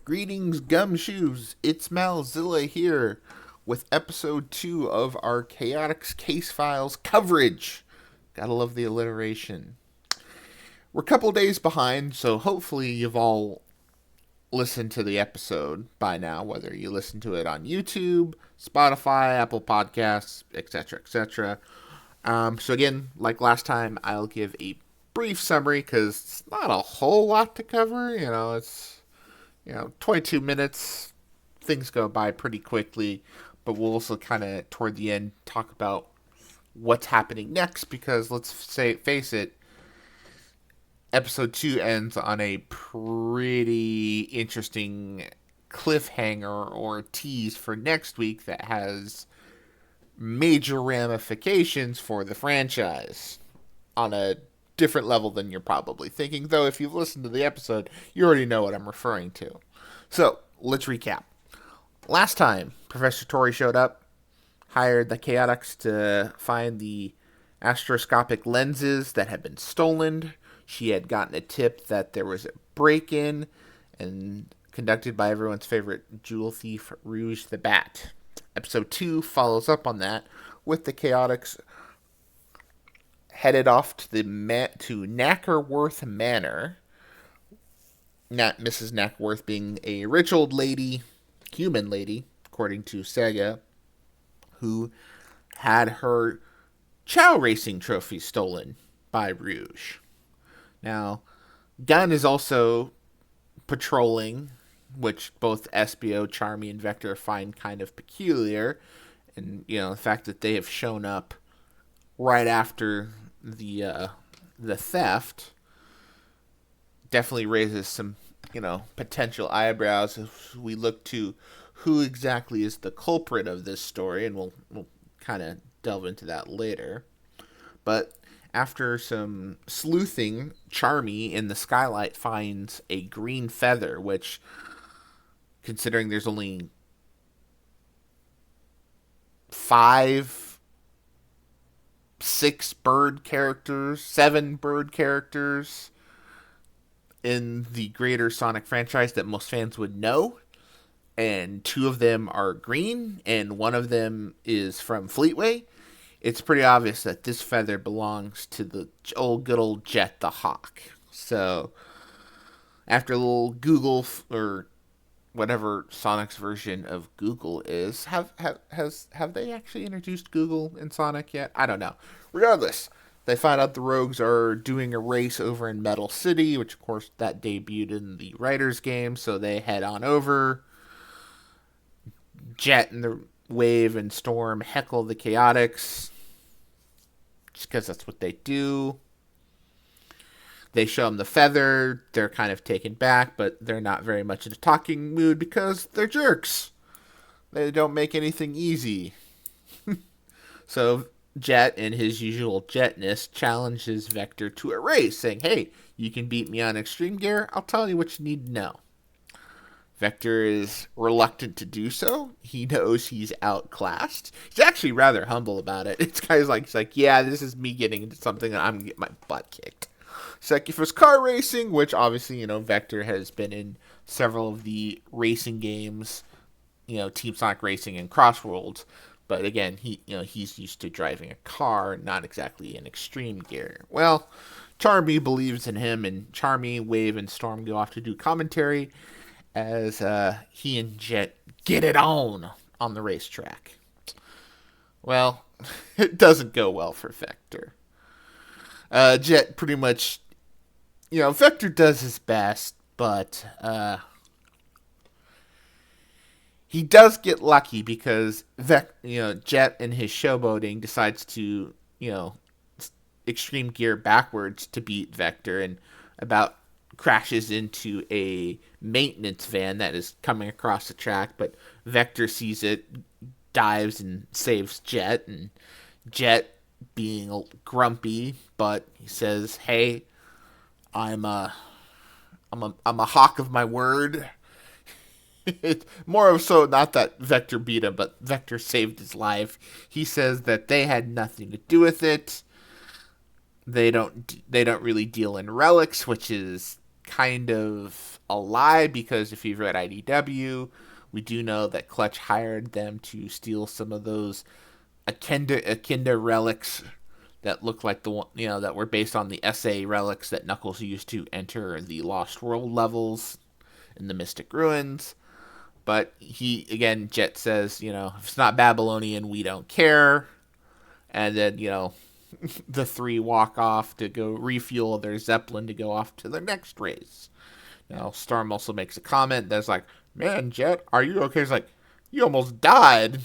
Greetings, gumshoes. It's Malzilla here with episode 2 of our Chaotix Casefiles coverage. Gotta love the alliteration. We're a couple days behind, so hopefully you've all listened to the episode by now, whether you listen to it on YouTube, Spotify, Apple Podcasts, etc., etc. So again, like last time, I'll give a brief summary because it's not a whole lot to cover. It's 22 minutes, things go by pretty quickly, but we'll also kind of, toward the end, talk about what's happening next, because face it, episode 2 ends on a pretty interesting cliffhanger or tease for next week that has major ramifications for the franchise on a different level than you're probably thinking, though if you've listened to the episode, you already know what I'm referring to. So, let's recap. Last time, Professor Tori showed up, hired the Chaotix to find the astroscopic lenses that had been stolen. She had gotten a tip that there was a break-in, and conducted by everyone's favorite jewel thief, Rouge the Bat. Episode 2 follows up on that, with the Chaotix headed off to Knackerworth Manor. Not Mrs. Knackerworth being a rich old lady, human lady, according to Sega, who had her Chow racing trophy stolen by Rouge. Now, Gunn is also patrolling, which both SBO, Charmy, and Vector find kind of peculiar. And, the fact that they have shown up right after the theft definitely raises some, potential eyebrows as we look to who exactly is the culprit of this story, and we'll kind of delve into that later. But after some sleuthing, Charmy in the skylight finds a green feather, which, considering there's only 7 bird characters in the greater Sonic franchise that most fans would know, and 2 of them are green, and 1 of them is from Fleetway, it's pretty obvious that this feather belongs to the good old Jet the Hawk. So, after a little Google, or whatever Sonic's version of Google is. Have they actually introduced Google in Sonic yet? I don't know. Regardless, they find out the Rogues are doing a race over in Metal City, which of course that debuted in the Writers game, so they head on over. Jet and the Wave and Storm heckle the Chaotix, just because that's what they do. They show them the feather. They're kind of taken back, but they're not very much in a talking mood because they're jerks. They don't make anything easy. So Jet, in his usual jetness, challenges Vector to a race, saying, "Hey, you can beat me on Extreme Gear. I'll tell you what you need to know." Vector is reluctant to do so. He knows he's outclassed. He's actually rather humble about it. It's kind of like, he's like, yeah, this is me getting into something and I'm going to get my butt kicked. Second was car racing, which obviously, Vector has been in several of the racing games, Team Sonic Racing and Crossworlds. But again, he's used to driving a car, not exactly in Extreme Gear. Well, Charmy believes in him, and Charmy, Wave, and Storm go off to do commentary as he and Jet get it on the racetrack. Well, it doesn't go well for Vector. Jet pretty much, Vector does his best, but he does get lucky because Jet in his showboating decides to, Extreme Gear backwards to beat Vector, and about crashes into a maintenance van that is coming across the track, but Vector sees it, dives and saves Jet, and Jet, being grumpy, but he says, "Hey, I'm a hawk of my word." It's more of so not that Vector beat him, but Vector saved his life. He says that they had nothing to do with it. They don't really deal in relics, which is kind of a lie, because if you've read IDW, we do know that Clutch hired them to steal some of those Akinda relics that look like the one, that were based on the SA relics that Knuckles used to enter the Lost World levels in the Mystic Ruins. But Jet says, if it's not Babylonian, we don't care. And then, the three walk off to go refuel their Zeppelin to go off to their next race. Storm also makes a comment that's like, man, Jet, are you okay? He's like, you almost died.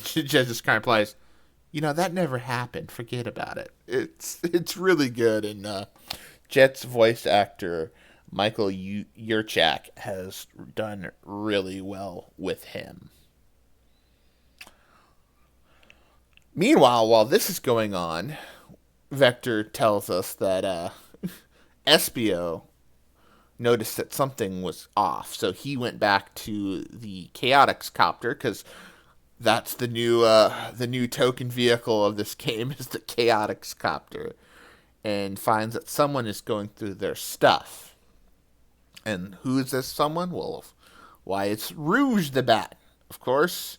Jet just kind of replies, that never happened. Forget about it. It's really good. And Jet's voice actor, Michael Yurchak, has done really well with him. Meanwhile, while this is going on, Vector tells us that Espio noticed that something was off, so he went back to the Chaotix Copter, because that's the new token vehicle of this game is the Chaotix Copter, and finds that someone is going through their stuff. And who is this someone? Well, why, it's Rouge the Bat, of course.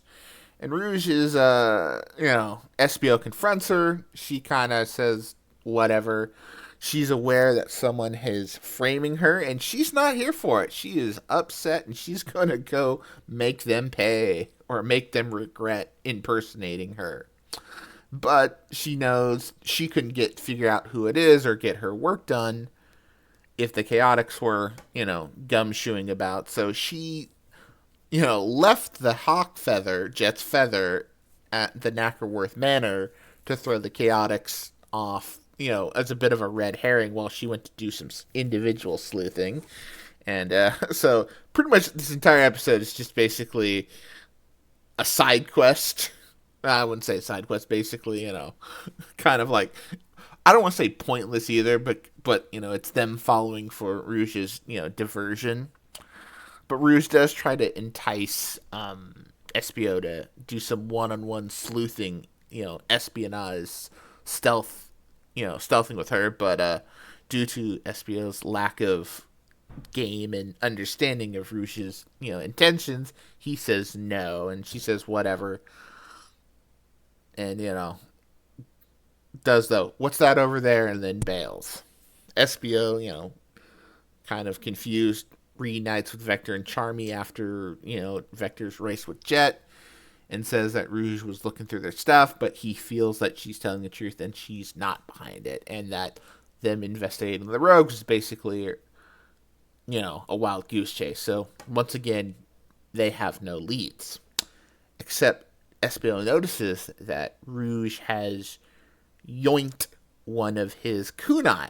And Rouge is, Espio confronts her. She kind of says whatever. She's aware that someone is framing her, and she's not here for it. She is upset, and she's going to go make them pay, or make them regret impersonating her. But she knows she couldn't figure out who it is or get her work done if the Chaotix were, gumshoeing about. So she, left the hawk feather, Jet's feather, at the Knackerworth Manor to throw the Chaotix off, as a bit of a red herring while she went to do some individual sleuthing. And so pretty much this entire episode is just basically a side quest. I wouldn't say a side quest, basically, kind of like, I don't want to say pointless either, but it's them following for Rouge's, diversion. But Rouge does try to entice Espio to do some one-on-one sleuthing, espionage, stealthing with her. But due to Espio's lack of game and understanding of Rouge's, intentions, he says no, and she says whatever. And, does the, what's that over there, and then bails. Espio, kind of confused, reunites with Vector and Charmy after, Vector's race with Jet, and says that Rouge was looking through their stuff, but he feels that she's telling the truth and she's not behind it, and that them investigating the rogues is basically, a wild goose chase. So, once again, they have no leads. Except Espio notices that Rouge has yoinked one of his kunai,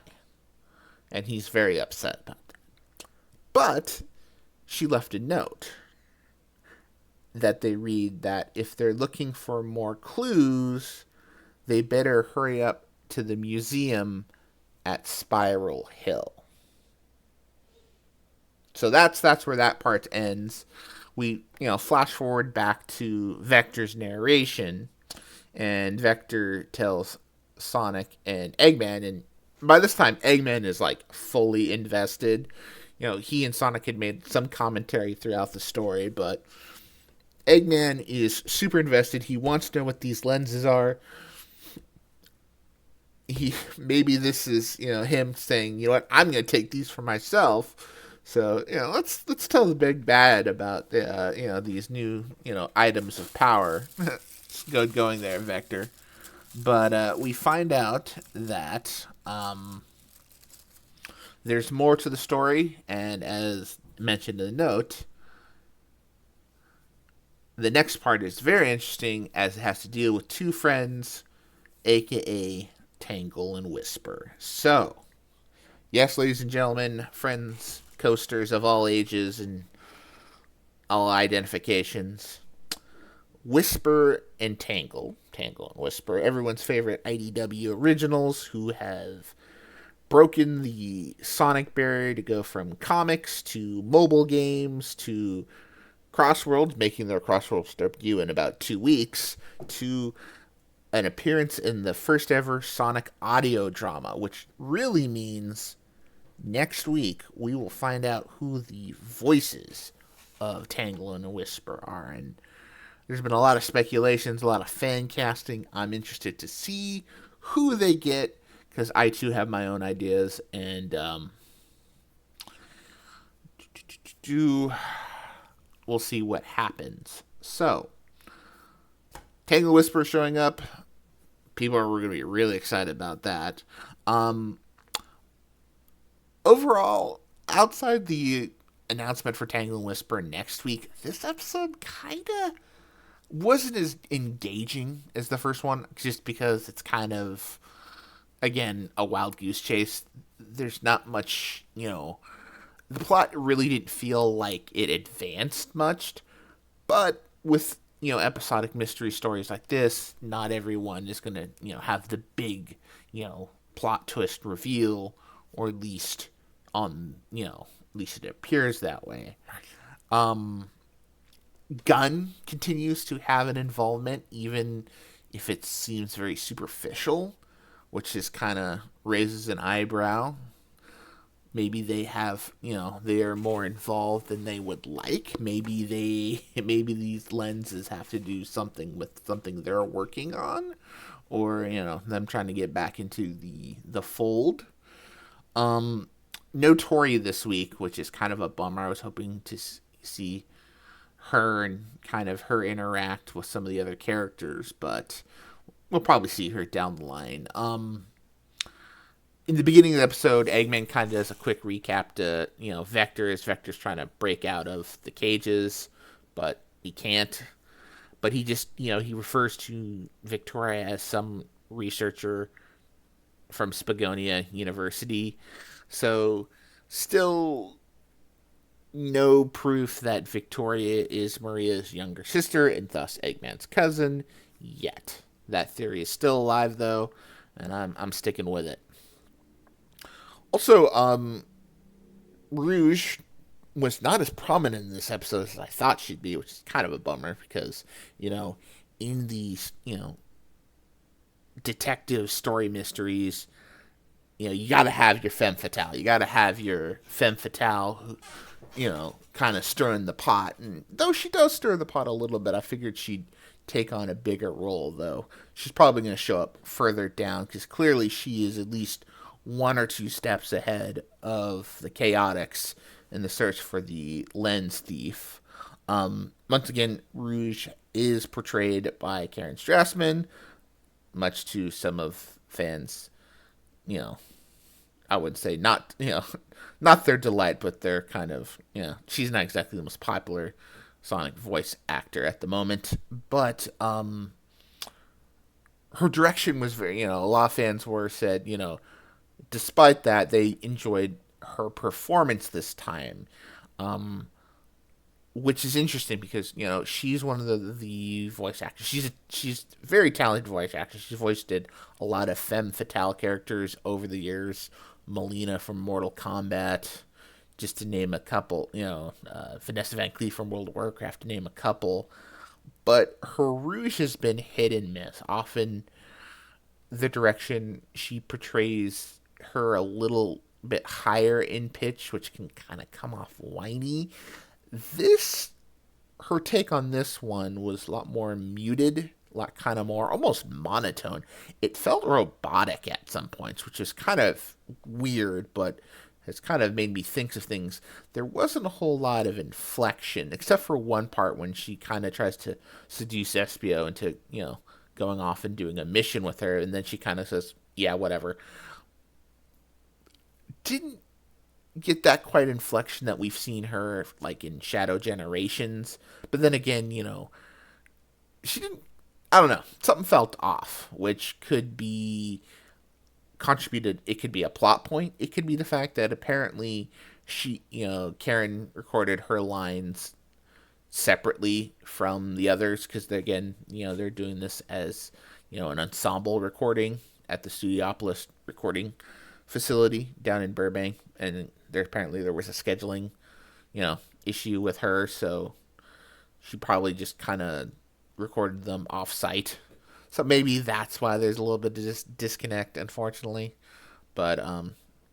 and he's very upset about that. But she left a note that they read that if they're looking for more clues, they better hurry up to the museum at Spiral Hill. So that's where that part ends. We, flash forward back to Vector's narration, and Vector tells Sonic and Eggman, and by this time Eggman is like fully invested. He and Sonic had made some commentary throughout the story, but Eggman is super invested. He wants to know what these lenses are. Maybe this is, him saying, I'm going to take these for myself. So, let's tell the big bad about these new, items of power. Going there, Vector. But we find out that there's more to the story, and as mentioned in the note, the next part is very interesting as it has to deal with two friends, aka Tangle and Whisper. So, yes, ladies and gentlemen, friends, coasters of all ages and all identifications, Whisper and Tangle and Whisper, everyone's favorite IDW originals who have broken the Sonic barrier to go from comics to mobile games to Crossworlds, making their Crossworlds debut in about 2 weeks, to an appearance in the first ever Sonic audio drama, which really means Next week, we will find out who the voices of Tangle and Whisper are. And there's been a lot of speculations, a lot of fan casting. I'm interested to see who they get because I too have my own ideas. And we'll see what happens. So, Tangle Whisper showing up. People are going to be really excited about that. Overall, outside the announcement for Tangle and Whisper next week, this episode kind of wasn't as engaging as the first one, just because it's kind of, again, a wild goose chase. There's not much, the plot really didn't feel like it advanced much, but with, episodic mystery stories like this, not everyone is going to, have the big, plot twist reveal, or at least at least it appears that way. Gunn continues to have an involvement, even if it seems very superficial, which just kind of raises an eyebrow. Maybe they have, they are more involved than they would like. Maybe these lenses have to do something with something they're working on, or them trying to get back into the fold. No Tori this week, which is kind of a bummer. I was hoping to see her and kind of her interact with some of the other characters, but we'll probably see her down the line. In the beginning of the episode, Eggman kind of does a quick recap to, Vector's trying to break out of the cages, but he can't. But he just, he refers to Victoria as some researcher from Spagonia University. So, still no proof that Victoria is Maria's younger sister and thus Eggman's cousin yet. That theory is still alive, though, and I'm sticking with it. Also, Rouge was not as prominent in this episode as I thought she'd be, which is kind of a bummer because, in these, detective story mysteries, you got to have your femme fatale. You got to have your femme fatale, kind of stirring the pot. And though she does stir the pot a little bit, I figured she'd take on a bigger role, though. She's probably going to show up further down because clearly she is at least one or two steps ahead of the Chaotix in the search for the lens thief. Once again, Rouge is portrayed by Karen Strassman, much to some of fans, I would say not their delight, but they're kind of, she's not exactly the most popular Sonic voice actor at the moment, but her direction was very, a lot of fans said, despite that, they enjoyed her performance this time, which is interesting because, she's one of the voice actors. She's a very talented voice actress. She's voiced a lot of femme fatale characters over the years. Melina from Mortal Kombat, just to name a couple. Vanessa Van Cleef from World of Warcraft, to name a couple. But her Rouge has been hit and miss. Often, the direction she portrays her a little bit higher in pitch, which can kind of come off whiny. Her take on this one was a lot more muted, a lot kind of more almost monotone. It felt robotic at some points, which is kind of weird, but has kind of made me think of things. There wasn't a whole lot of inflection, except for one part when she kind of tries to seduce Espio into, going off and doing a mission with her, and then she kind of says, yeah, whatever. Didn't get that quite inflection that we've seen her like in Shadow Generations, but then again, she didn't, I don't know, something felt off, which could be contributed. It could be a plot point. It could be the fact that apparently she, Karen recorded her lines separately from the others because again, they're doing this as, an ensemble recording at the Studiopolis recording facility down in Burbank, and there was a scheduling, issue with her, so she probably just kind of recorded them off-site. So maybe that's why there's a little bit of disconnect, unfortunately. But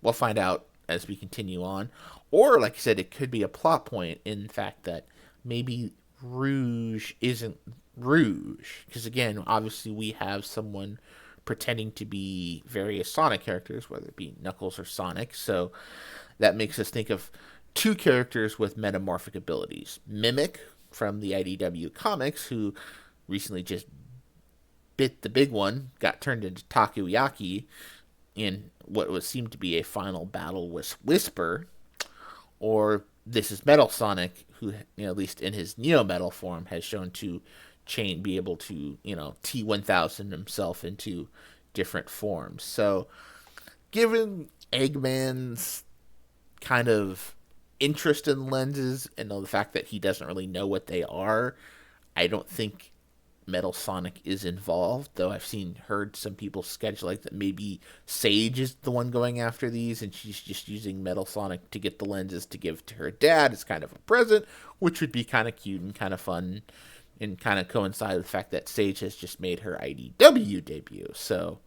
we'll find out as we continue on. Or, like I said, it could be a plot point in the fact that maybe Rouge isn't Rouge. Because, again, obviously we have someone pretending to be various Sonic characters, whether it be Knuckles or Sonic. So that makes us think of two characters with metamorphic abilities. Mimic from the IDW comics, who recently just bit the big one, got turned into Takoyaki in what would seem to be a final battle with Whisper, or this is Metal Sonic, who, at least in his Neo Metal form, has shown to be able to, T1000 himself into different forms. So, given Eggman's kind of interest in lenses and the fact that he doesn't really know what they are, I don't think Metal Sonic is involved, though I've heard some people sketch like that maybe Sage is the one going after these and she's just using Metal Sonic to get the lenses to give to her dad as kind of a present, which would be kind of cute and kind of fun and kind of coincide with the fact that Sage has just made her IDW debut. So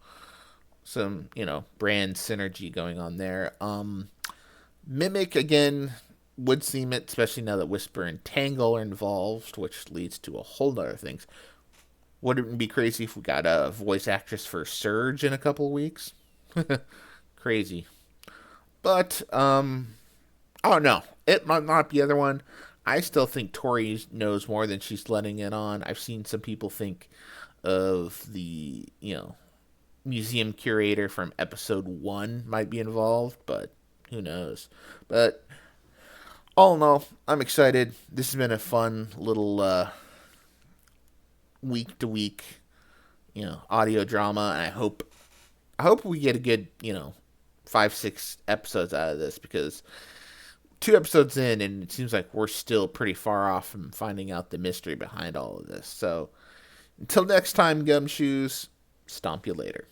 some, brand synergy going on there. Mimic, again, would seem it, especially now that Whisper and Tangle are involved, which leads to a whole other things. Wouldn't it be crazy if we got a voice actress for Surge in a couple of weeks? Crazy. But, oh no, it might not be the other one. I still think Tori knows more than she's letting it on. I've seen some people think of the, museum curator from episode 1 might be involved, but who knows. But all in all, I'm excited. This has been a fun little week to week, audio drama, and I hope we get a good, 5-6 episodes out of this, because 2 episodes in and it seems like we're still pretty far off from finding out the mystery behind all of this. So until next time, Gumshoes, stomp you later.